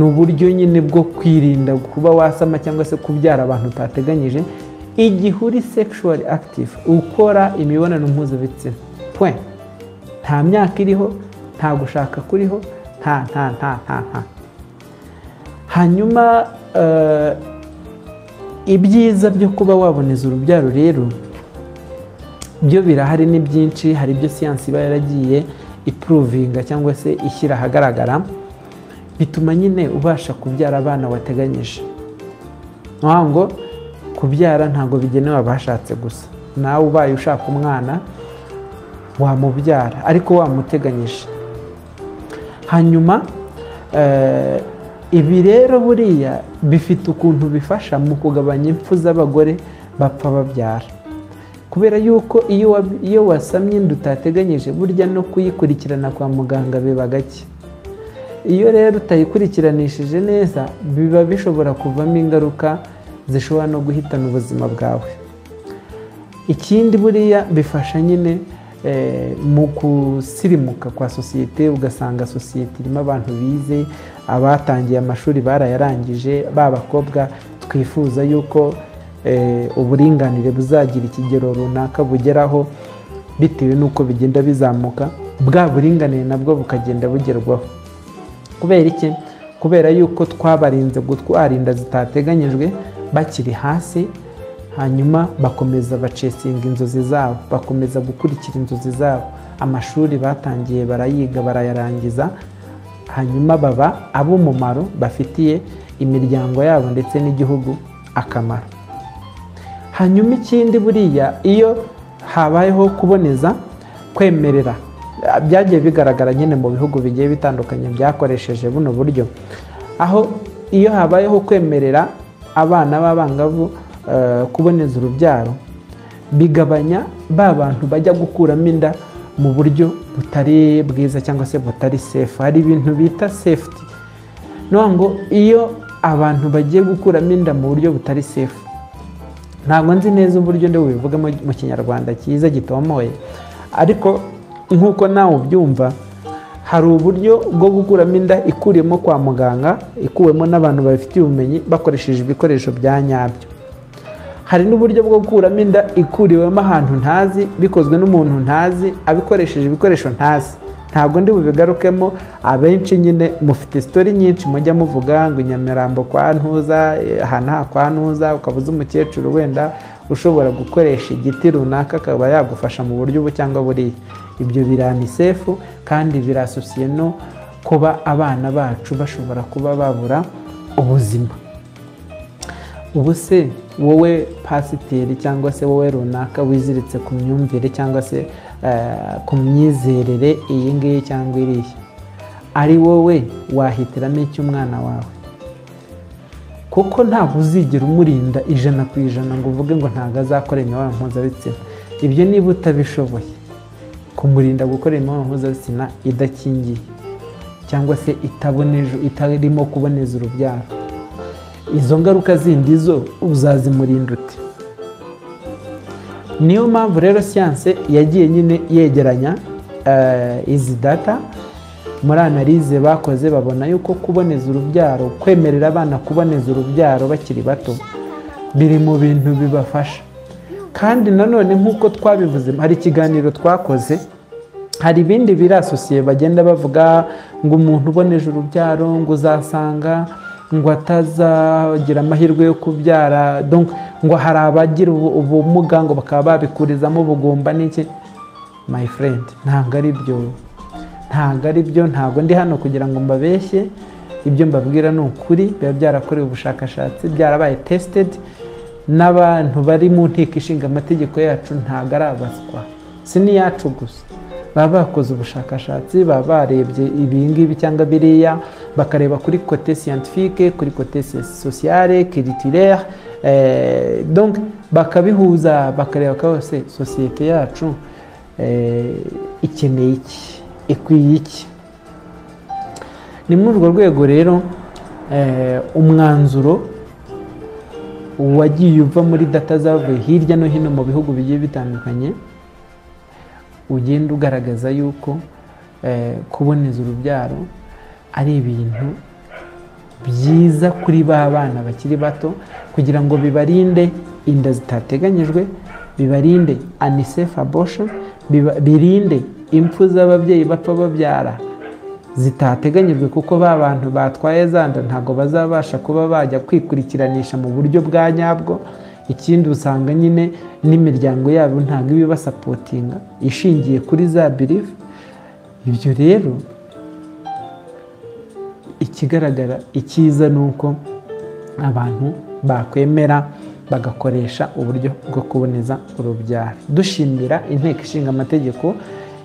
uburyo nyine bwo kwirinda kuba wasama cyangwa se kubyara abantu utateganyije, igihe uri sexually active, ukora imibonano mpuzabitsina. Nta myaka iriho, nta gushaka kuriho, nta. Hanyuma ibyiza byo kuba waboneza urubyaro rero byo birahari, ni byinshi. Hari ibyo siyansi iba yaragiye ipuruvinga cyangwa se ishyira ahagaragara, bituma nyine ubasha kubyara abana wateganyije. Ngo kubyara ntabwo bigenewe abashatse gusa, nawe ubaye ushaka umwana wamubyara ariko wamuteganyije. Hanyuma ibi rero buriya bifite ukuntu bifasha mu kugabanya impfu z'abagore bapfa babyara, kubera yuko iyo wasamye inda utateganyije, burya no kuyikurikirana kwa muganga biba gake. Iyo rero utayikurikiranishije neza, biba bishobora kuvamo ingaruka zishobora no guhitana ubuzima bwawe. Ikindi buriya bifasha nyine mu gusirimuka kwa sosiyete, ugasanga sosiyete irimo abantu bize, abatangiye amashuri barayarangije, b'abakobwa twifuza yuko uburinganire buzagira ikigero runaka bugeraho bitewe n'uko bigenda bizamuka, bwa buringanire nabwo bukagenda bugerwaho. Kubera iki? Kubera yuko twabarinze gutwara inda zitateganyijwe bakiri hasi, hanyuma bakomeza bacesinga inzozi zabo, bakomeza gukurikira inzozi zabo, amashuri batangiye barayiga barayarangiza, hanyuma baba ab'umumaro, bafitiye imiryango yabo ndetse n'igihugu akamaro. Hanyuma ikindi buriya, iyo habayeho kuboneza, kwemerera, byagiye bigaragara nyine mu bihugu bigiye bitandukanye byakoresheje buno buryo, aho iyo habayeho kwemerera abana b'abangavu kuboneza urubyaro, bigabanya ba bantu bajya gukuramo inda mu buryo butari bwiza cyangwa se butari safe. Hari ibintu bita safety. Ngo iyo abantu bagiye gukuramo inda mu buryo butari safe, ntabwo nzi neza uburyo ndi bubivuga mu kinyarwanda cyiza gitomoye, ariko nk'uko nawe ubyumva, hari uburyo bwo gukuramo inda ikuriyemo kwa muganga, ikuwemo n'abantu babifitiye ubumenyi bakoresheje ibikoresho bya nyabyo. Hari n'uburyo bwo gukuramo inda ikuriwemo ahantu ntazi, bikozwe n'umuntu ntazi, abikoresheje ibikoresho ntazi. Ntabwo ndi bubigarukemo, abenshi nyine mufite story nyinshi mujya muvuga ngo Nyamirambo kwa Ntuza, aha kwa Ntuza, ukabuza umukecuru wenda ushobora gukoresha igiti runaka akaba yagufasha mu buryo ubu cyangwa buriya. Ibyo birani safe kandi birasosiye no kuba abana bacu bashobora kuba babura ubuzima. Ubu se wowe pasiteri cyangwa se wowe runaka wiziritse ku myumvire cyangwa se ku myizerere iyi ngiyi cyangwa iriya, ari wowe wahitiramo icy'umwana wawe? Kuko ntabwo uzigera umurinda 100% ngo uvuge ngo ntabwo azakora imibonano mpuzabitsina. Ibyo niba utabishoboye, kumurinda gukora imibonano mpuzabitsina idakingiye cyangwa se itarimo kuboneza urubyaro. Izo ngaruka zindi zo uzazimurinda ute? Niyo mpamvu rero siyanse yagiye nyine yegeranya izi data. Muri analize bakoze babona yuko kuboneza urubyaro, kwemerera abana kuboneza urubyaro bakiri bato, biri mu bintu bibafasha. Kandi nanone nk'uko twabivuze, hari ikiganiro twakoze, hari ibindi birasosiye bagenda bavuga ngo umuntu uboneje urubyaro ngo uzasanga ngo atazagira amahirwe yo kubyara, donc ngo hari abagira ubumuga ngo bakaba babikurizamo ubugumba n'iki. My friend, ntabwo ari byo, ntabwo ndi hano kugira ngo mbabeshye. Ibyo mbabwira ni ukuri, biba byarakorewe ubushakashatsi, byarabaye tested n'abantu bari mu nteko ishinga amategeko yacu. Ntabwo ari abaswa, si n'iyacu gusa, baba bakoze ubushakashatsi, baba barebye ibingibi cyangwa biriya, bakareba kuri côté scientifique, kuri côté sociale, culturelle, donc bakabihuza, bakareba ko hose sosiyete yacu ikeneye iki, ikwiye iki. Ni muri urwo rwego rero umwanzuro wagiye uva muri data zavuye hirya no hino mu bihugu bigiye bitandukanye ugenda ugaragaza yuko kuboneza urubyaro ari ibintu byiza kuri ba bana bakiri bato, kugira ngo bibarinde inda zitateganyijwe, bibarinde unsafe abortion, birinde impfu z'ababyeyi bapfa babyara zitateganyijwe, kuko ba bantu batwaye zanda ntabwo bazabasha kuba bajya kwikurikiranisha mu buryo bwa nyabwo. Ikindi usanga nyine n'imiryango yabo ntabwo ibibasapotinga ishingiye kuri za belief. Ibyo rero ikigaragara, icyiza ni uko abantu bakwemera bagakoresha uburyo bwo kuboneza urubyaro. Dushimira inteko ishinga amategeko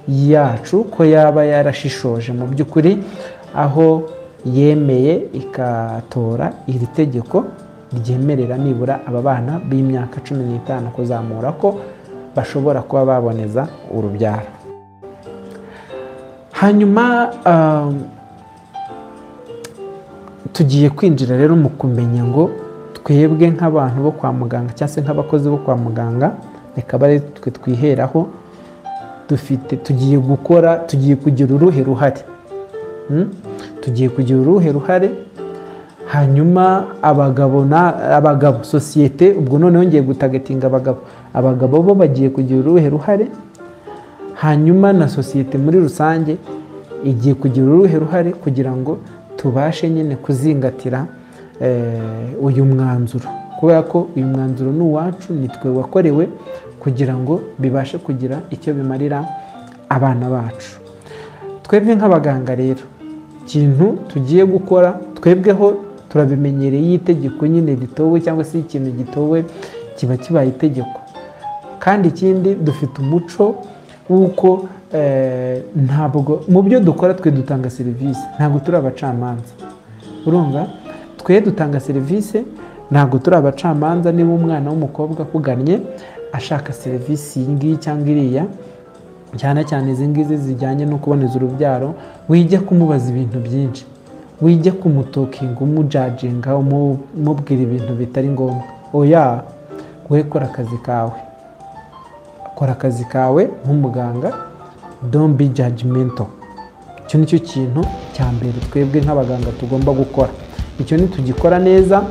yacu ko yaba yarashishoje mu by'ukuri, aho yemeye ikatora iri tegeko ryemerera nibura aba bana b'imyaka 15 kuzamura ko bashobora kuba baboneza urubyaro. Hanyuma tugiye kwinjira rero mu kumenya ngo twebwe nk'abantu bo kwa muganga cyangwa se nk'abakozi bo kwa muganga, reka bare twe twiheraho, tugiye kugira uruhe ruhare. Tugiye kugira uruhe ruhare. Hanyuma abagabo sosiyete, ubwo noneho ngiye gutagatinga abagabo bo bagiye kugira uruhe ruhare. Hanyuma na sosiyete muri rusange igiye kugira uruhe ruhare kugira ngo tubashe nyine kuzingatira uyu mwanzuro, kubera ko uyu mwanzuro ni uwacu, ni twe wakorewe, kugira ngo bibashe kugira icyo bimarira abana bacu. Twebwe nk'abaganga rero, ikintu tugiye gukora twebweho turabimenyereye, itegeko nyine ritowe cyangwa se ikintu gitowe kiba kibaye itegeko. Kandi ikindi dufite umuco w'uko ntabwo mu byo dukora twe dutanga serivisi, ntabwo turi abacamanza. Urumva, twe dutanga serivisi, ntabwo turi abacamanza. Niba umwana w'umukobwa akugannye ashaka serivisi iyi ngiyi cyangwa iriya, cyane cyane izi ngizi zijyanye no kuboneza urubyaro, wijya kumubaza ibintu byinshi, wijya kumutokinga, umujajinga, umubwira ibintu bitari ngombwa. Oya, we kora akazi kawe, kora akazi kawe nk'umuganga, don't be judgmental. Icyo nicyo kintu cya mbere twebwe nk'abaganga tugomba gukora. Icyo ni tugikora neza,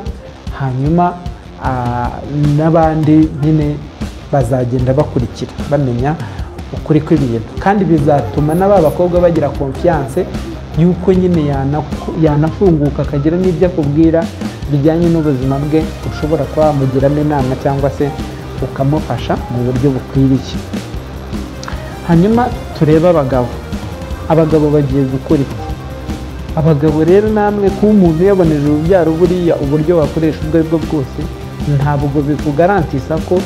hanyuma n'abandi nyine bazagenda bakurikira bamenya ukuri kw'ibintu, kandi bizatuma n'aba bakobwa bagira confiance yuko nyine yanafunguka akagira n'ibyo akubwira bijyanye n'ubuzima bwe, ushobora kuba wamugiramo inama cyangwa se ukamufasha mu buryo bukwiriye. Hanyuma turebe abagabo bagiye gukora iki. Abagabo rero namwe, kuba umuntu yaboneje urubyaro, buriya uburyo wakoresha ubwo aribwo bwose ntabwo bikugarantisa ko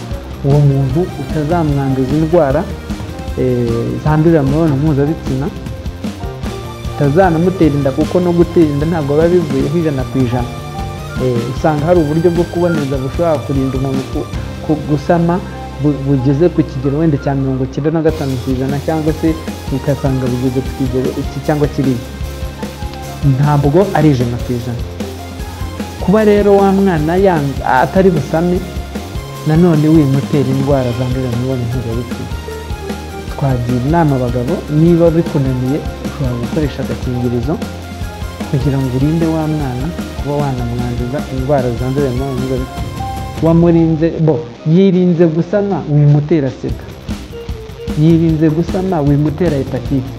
uwo muntu utazamwanduza indwara zandurira mu mibonano mpuzabitsina, utazanamutera inda, kuko no gutera inda ntabwo biba bivuyeho 100%. Usanga hari uburyo bwo kuboneza bushobora kurinda umuntu gusama bugeze ku kigero wenda cya 95% cyangwa se ugasanga bugeze ku kigero iki cyangwa kiriya, ntabwo ari 100%. Kuba rero wa mwana atari busame nanone wimutera indwara zandurira mu mibonano mpuzabitsina, twagira inama abagabo niba bikunaniye ushobora gukoresha agakingirizo kugira ngo urinde wa mwana kuba wanamwanduza indwara zandurira mu mibonano mpuzabitsina. Wamurinze yirinze gusama wimutera sida, yirinze gusama wimutera hepatite,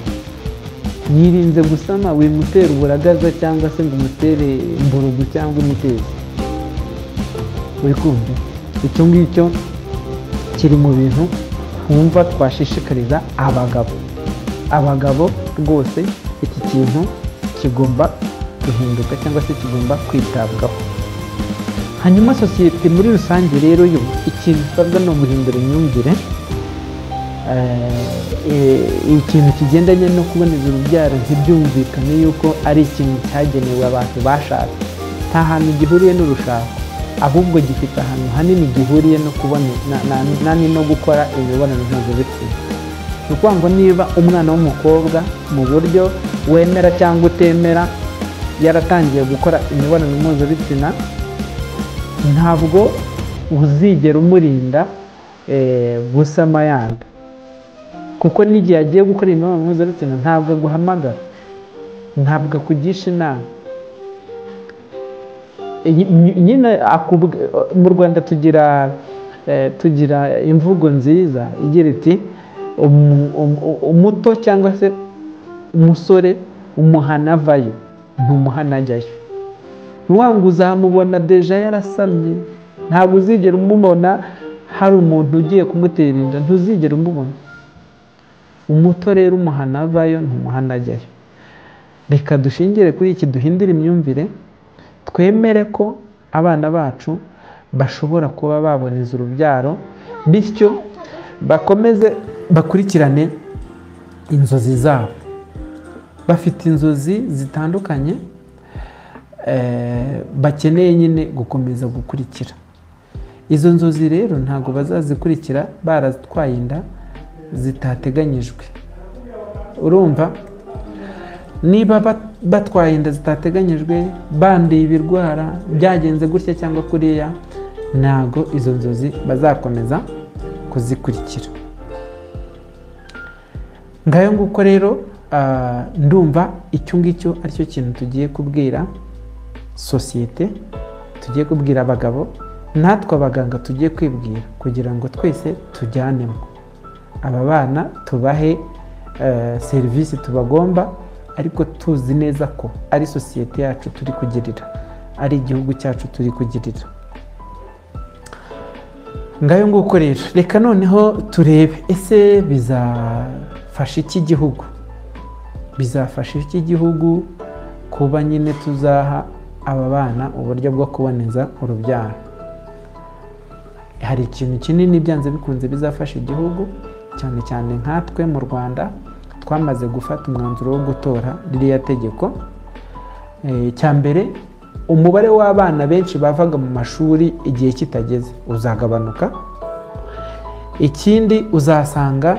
yirinze gusama wimutera uburagaza cyangwa se ngo umutere imburugu cyangwa imitezi. Uri kumva? Icyo ngicyo kiri mu bintu twumva twashishikariza abagabo rwose. Iki kintu kigomba guhinduka cyangwa se kigomba kwitabwaho. Hanyuma sosiyete muri rusange rero yo ikintu isabwa no guhindura imyumvire, ikintu kigendanye no kuboneza urubyaro ntibyumvikane yuko ari ikintu cyagenewe abantu bashatse. Nta hantu gihuriye n'urushako, ahubwo gifite ahantu hanini gihuriye no kubona no gukora imibonano mpuzabitsina. Ni ukuvuga ngo niba umwana w'umukobwa mu buryo wemera cyangwa utemera yaratangiye gukora imibonano mpuzabitsina, ntabwo uzigera umurinda gusama yanda, kuko n'igihe agiye gukora imibonano mpuzabitsina ntabwo aguhamagara, ntabwo akugisha inama. Nyine mu Rwanda tugira imvugo nziza igira iti umuto cyangwa se umusore umuhana avayo ntumuhana ajyayo. Nuwangu uzamubona deja yarasamye, ntabwo uzigera umubona hari umuntu ugiye kumutera inda, ntuzigera umubona. Umuto rero umuhana avayo ntumuhana ajyayo. Reka dushingire kuri iki, duhindure imyumvire, twemere ko abana bacu bashobora kuba baboneza urubyaro, bityo bakomeze bakurikirane inzozi zabo. Bafite inzozi zitandukanye bakeneye nyine gukomeza gukurikira. Izo nzozi rero ntabwo bazazikurikira baratwaye inda zitateganyijwe. Urumva? Niba batwaye inda zitateganyijwe, bandiye ibirwara, byagenze gutya cyangwa kuriya, ntabwo izo nzozi bazakomeza kuzikurikira. Ngayo nguko rero ndumva icyo ngicyo aricyo kintu tugiye kubwira sosiyete, tugiye kubwira abagabo, natwe abaganga tugiye kwibwira, kugira ngo twese tujyanemo aba bana, tubahe serivisi tubagomba, ariko tuzi neza ko ari sosiyete yacu turi kugirira, ari igihugu cyacu turi kugirira. Ngayo nguko rero, reka noneho turebe ese bizafasha iki gihugu, bizafasha iki gihugu kuba nyine tuzaha aba bana uburyo bwo kuboneza urubyaro. Hari ikintu kinini byanze bikunze bizafasha igihugu, cyane cyane nkatwe mu Rwanda twamaze gufata umwanzuro wo gutora ririya tegeko. Cya mbere, umubare w'abana benshi bavaga mu mashuri igihe kitageze uzagabanuka. Ikindi, uzasanga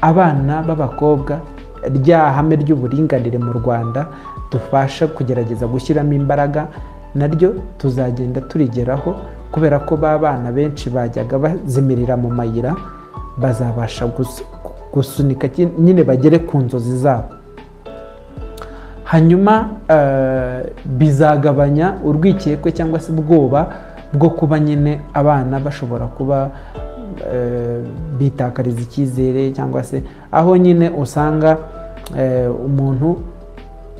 abana b'abakobwa, rya hame ry'uburinganire mu Rwanda dufasha kugerageza gushyiramo imbaraga, naryo tuzagenda turigeraho, kubera ko b'abana benshi bajyaga bazimirira mu mayira, bazabasha gusunika nyine bagere ku nzozi zabo. Hanyuma bizagabanya urwikekwe cyangwa se ubwoba bwo kuba nyine abana bashobora kuba bitakariza icyizere, cyangwa se aho nyine usanga umuntu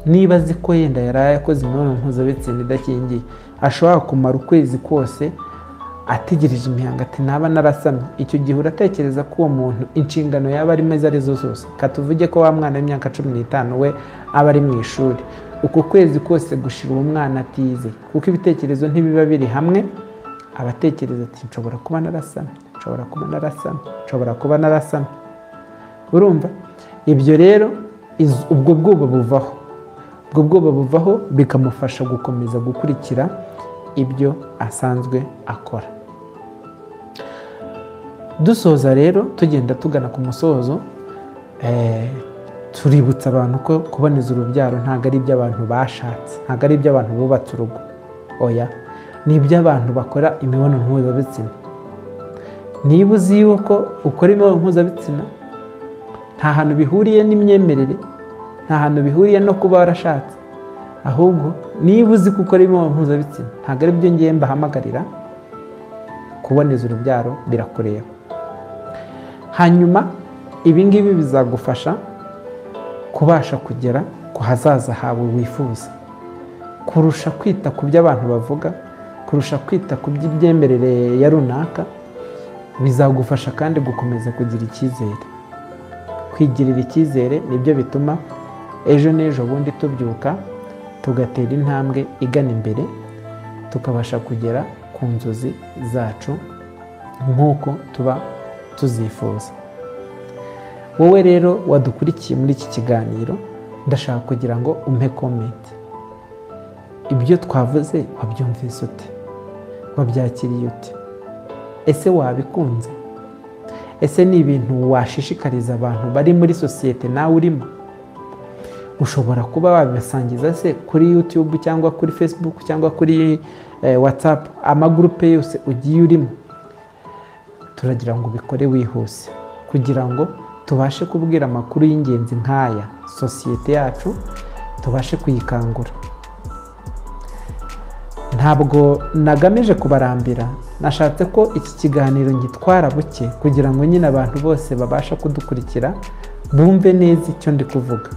niba azi ko yenda yari yakoze imibonano mpuzabitsina idakingiye, ashobora kumara ukwezi kose ategereje imihango ati naba narasamye. Icyo gihe uratekereza ko uwo muntu inshingano yaba ari meza arizo zose. Katuvuge ko wa mwana w'imyaka 15 we aba ari mu ishuri, uko kwezi kose gushira uwo mwana atize, kuko ibitekerezo ntibiba biri hamwe, abatekereza ati nshobora kuba narasamye, nshobora kuba narasamye, nshobora kuba narasamye. Urumva? Ibyo rero ubwo bwoba buvaho, ubwo bwoba buvaho, bikamufasha gukomeza gukurikira ibyo asanzwe akora. dusoza rero tugenda tugana ku musozo, tuributsa abantu ko kuboneza urubyaro ntabwo ari iby'abantu bashatse, ntabwo ari iby'abantu bubatse urugo, oya, ni iby'abantu bakora imibonano mpuzabitsina. Niba uzi yuko ukora imibonano mpuzabitsina, nta hantu bihuriye n'imyemerere, nta hantu bihuriye no kuba warashatse, ahubwo niba uzi ko ukora imibonano mpuzabitsina, ntabwo ari byo ngiye mbahamagarira. Kuboneza urubyaro birakureba. Hanyuma ibi ngibi bizagufasha kubasha kugera ku hazaza hawe wifuza, kurusha kwita ku byo abantu bavuga, kurusha kwita ku by'imyemerere ya runaka. Bizagufasha kandi gukomeza kugira icyizere. Kwigirira icyizere nibyo bituma ejo n'ejo bundi tubyuka tugatera intambwe igana imbere, tukabasha kugera ku nzozi zacu nk'uko tuba tuzifuza. Wowe rero wadukurikiye muri iki kiganiro, ndashaka kugira ngo umpe comment. Ibyo twavuze wabyumvise ute? Wabyakiriye ute? Ese wabikunze? Ese ni ibintu washishikariza abantu bari muri sosiyete nawe urimo? Ushobora kuba wabibasangiza se kuri YouTube cyangwa kuri Facebook cyangwa kuri WhatsApp, amagurupe yose ugiye urimo. Turagira ngo ubikore wihuse kugira ngo tubashe kubwira amakuru y'ingenzi nk'aya sosiyete yacu, tubashe kuyikangura. Ntabwo nagamije kubarambira, nashatse ko iki kiganiro ngitwara buke kugira ngo nyine abantu bose babasha kudukurikira bumve neza icyo ndi kuvuga.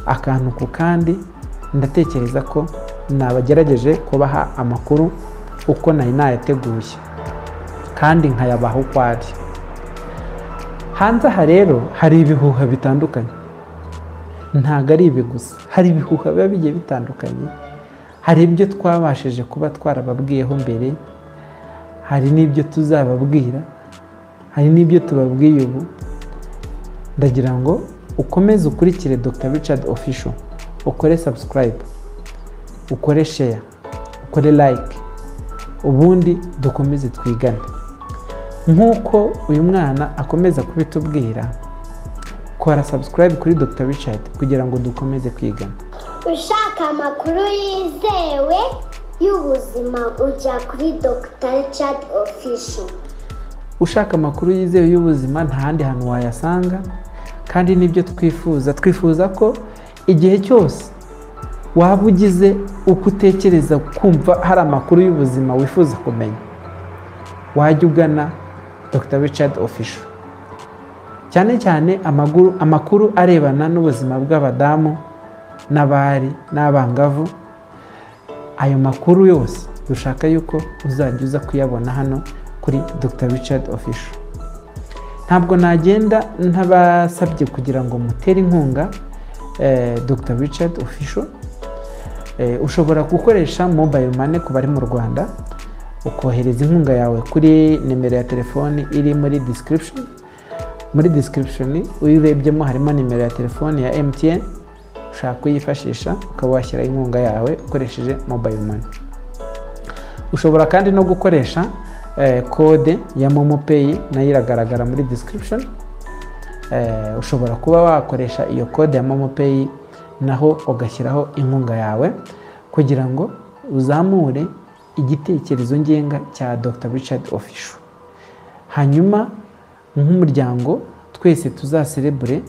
Akantu ku kandi ndatekereza ko nabagerageje kubaha amakuru uko nari nayateguye kandi nkayabaha uko ari. Hanze aha rero hari ibihuha bitandukanye, ntabwo ari ibi gusa, hari ibihuha biba bigiye bitandukanye. Hari ibyo twabashije kuba twarababwiyeho mbere, hari n'ibyo tuzababwira, hari n'ibyo tubabwiye ubu. Ndagira ngo ukomeze ukurikire Dr. Richard Official, ukore subscribe, ukore share, ukore like, ubundi dukomeze twigane. Nk'uko uyu mwana akomeza kubitubwira, kora subscribe kuri Dr. Richard kugira ngo dukomeze kwigana. Ushaka amakuru yizewe y'ubuzima ujya kuri Dr. Richard Official. Ushaka amakuru yizewe y'ubuzima nta handi hantu wayasanga, kandi nibyo twifuza ko igihe cyose waba ugize uko utekereza kumva hari amakuru y'ubuzima wifuza kumenya, wajya ugana Dr. Richard Official. Cyane cyane amakuru arebana n'ubuzima bw'abadamu n'abari n'abangavu. Ayo makuru yose dushaka yuko uzajya uza kuyabona hano kuri Dr. Richard Official. Ntabwo nagenda ntabasabye kugira ngo mutere inkunga Dr. Richard Official. Ushobora gukoresha mobile money ku bari mu Rwanda, ukohereza inkunga yawe kuri nimero ya telefoni iri muri description. Muri description uyirebyemo harimo nimero ya telefoni ya MTN, ushaka kuyifashisha ukaba washyira inkunga yawe ukoresheje mobile money. Ushobora kandi no gukoresha kode ya Momo Pay, nayo iragaragara muri description. Ushobora kuba wakoresha iyo kode ya Momo Pay naho ugashyiraho inkunga yawe kugira ngo uzamure igitekerezo ngenga cya Dr. Richard Official. Hanyuma nk'umuryango twese tuzaserebure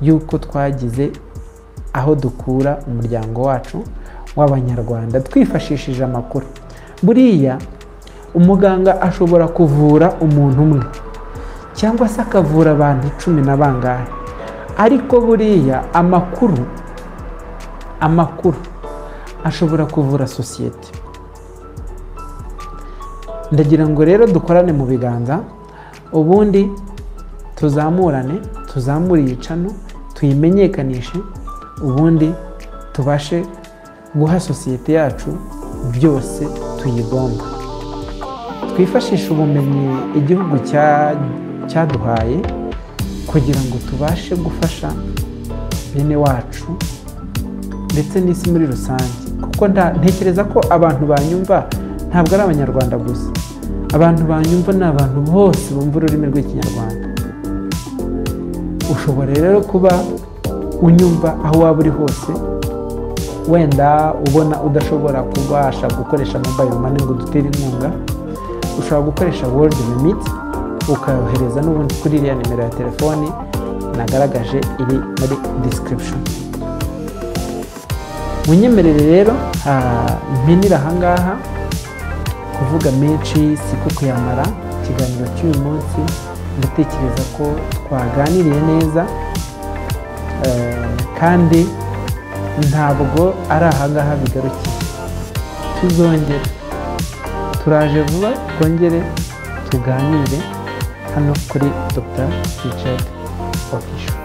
yuko twagize aho dukura umuryango wacu w'Abanyarwanda twifashishije amakuru. Buriya umuganga ashobora kuvura umuntu umwe cyangwa se akavura abantu 10 na bangahe, ariko buriya amakuru ashobora kuvura sosiyete. Ndagira ngo rero dukorane mu biganza, ubundi tuzamure iyi channel, tuyimenyekanishe, ubundi tubashe guha sosiyete yacu byose tuyigomba. Twifashishe ubumenyi igihugu cyaduhaye kugira ngo tubashe gufasha bene wacu ndetse n'isi muri rusange, kuko ntekereza ko abantu banyumva ntabwo ari Abanyarwanda gusa, abantu banyumva ni abantu bose bumva ururimi rw'ikinyarwanda. Ushobora rero kuba unyumva aho waba uri hose, wenda ubona udashobora kubasha gukoresha mobile money ngo dutere inkunga, ushobora gukoresha World Remit ukayohereza n'ubundi kuri iriya nimero ya telefoni nagaragaje iri muri description. Munyemerere rero mpinira ahangaha, kuvuga menshi siko kuyamara. Ikiganiro cy'uyu munsi ndatekereza ko twaganiriye neza, kandi ntabwo ari ahangaha bigarukiye. Tuzongere, turaje vuba twongere tuganire hano kuri Dr. Richard Official.